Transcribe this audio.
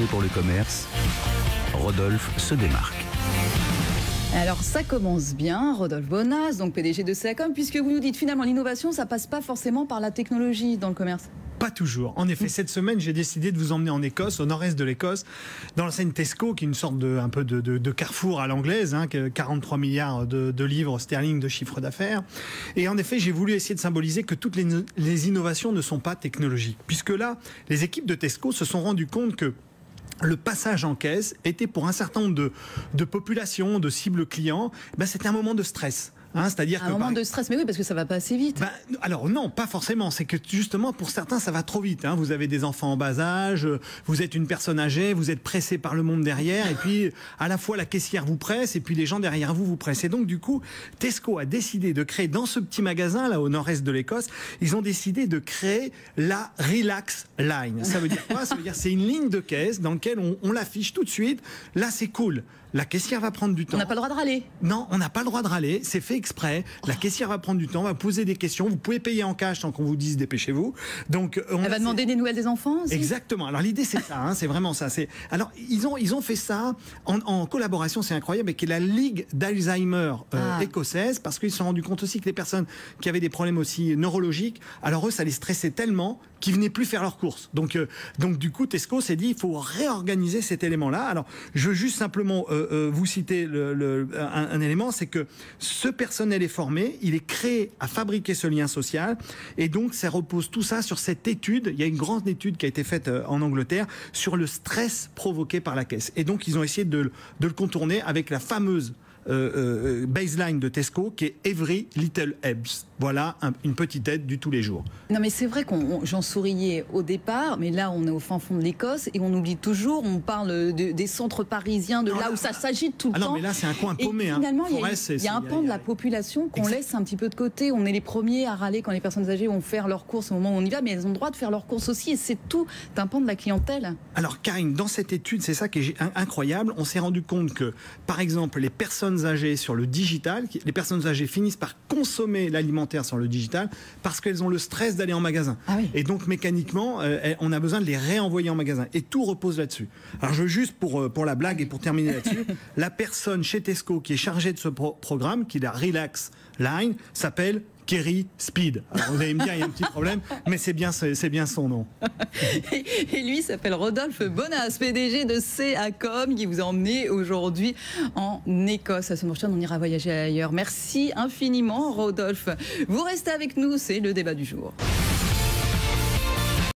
fait pour le commerce, Rodolphe se démarque. Alors ça commence bien, Rodolphe Bonas, donc PDG de CA-Com, puisque vous nous dites finalement l'innovation, ça passe pas forcément par la technologie dans le commerce. Pas toujours. En effet, cette semaine, j'ai décidé de vous emmener en Écosse, au nord-est de l'Écosse, dans l'enseigne Tesco, qui est une sorte de carrefour à l'anglaise, 43 milliards de livres sterling de chiffre d'affaires. Et en effet, j'ai voulu essayer de symboliser que toutes les innovations ne sont pas technologiques. Puisque là, les équipes de Tesco se sont rendues compte que le passage en caisse était pour un certain nombre de populations, de cibles clients, c'était un moment de stress. C'est-à-dire un moment de stress, mais oui, parce que ça va pas assez vite. Alors non, pas forcément. C'est que justement, pour certains, ça va trop vite. Vous avez des enfants en bas âge, vous êtes une personne âgée, vous êtes pressé par le monde derrière, et puis à la fois la caissière vous presse, et puis les gens derrière vous pressent. Et donc du coup, Tesco a décidé de créer dans ce petit magasin là au nord-est de l'Écosse, ils ont décidé de créer la Relax Line. Ça veut dire quoi? Ça veut dire c'est une ligne de caisse dans laquelle on l'affiche tout de suite. Là, c'est cool. La caissière va prendre du temps. On n'a pas le droit de râler. Non, on n'a pas le droit de râler. C'est fait exprès. La caissière va prendre du temps, va poser des questions. Vous pouvez payer en cash sans qu'on vous dise dépêchez-vous. Donc, elle va demander des nouvelles des enfants aussi. Exactement. Alors l'idée c'est ça. C'est vraiment ça. Alors ils ont fait ça en collaboration. C'est incroyable avec la Ligue d'Alzheimer écossaise, parce qu'ils se sont rendus compte aussi que les personnes qui avaient des problèmes aussi neurologiques, alors eux ça les stressait tellement qu'ils venaient plus faire leurs courses. Donc du coup Tesco s'est dit il faut réorganiser cet élément-là. Alors je veux juste simplement vous citer un élément, c'est que ce personnel est formé, il est créé à fabriquer ce lien social, et donc ça repose tout ça sur cette étude. Il y a une grande étude qui a été faite en Angleterre sur le stress provoqué par la caisse, et donc ils ont essayé de le contourner avec la fameuse baseline de Tesco qui est Every Little Helps. Voilà une petite aide du tous les jours. Non mais c'est vrai j'en souriais au départ, mais là on est au fin fond de l'Écosse et on oublie toujours, on parle des centres parisiens, là où ça s'agite tout le temps. Non mais là c'est un coin paumé. Finalement il y a un pan de la population qu'on laisse un petit peu de côté. On est les premiers à râler quand les personnes âgées vont faire leurs courses au moment où on y va, mais elles ont le droit de faire leurs courses aussi, et c'est tout un pan de la clientèle. Alors Karine, dans cette étude, c'est ça qui est incroyable, on s'est rendu compte que par exemple les personnes âgées sur le digital, les personnes âgées finissent par consommer l'alimentaire sur le digital parce qu'elles ont le stress d'aller en magasin. Et donc mécaniquement, on a besoin de les réenvoyer en magasin. Et tout repose là-dessus. Alors je veux juste pour la blague et pour terminer là-dessus, la personne chez Tesco qui est chargée de ce programme, qui est la Relax Line, s'appelle Kerry Speed. Alors vous allez me dire, il y a un petit problème, mais c'est bien son nom. Et lui s'appelle Rodolphe Bonas, PDG de CA-Com, qui vous a emmené aujourd'hui en Écosse. La semaine prochaine, on ira voyager ailleurs. Merci infiniment, Rodolphe. Vous restez avec nous, c'est le débat du jour.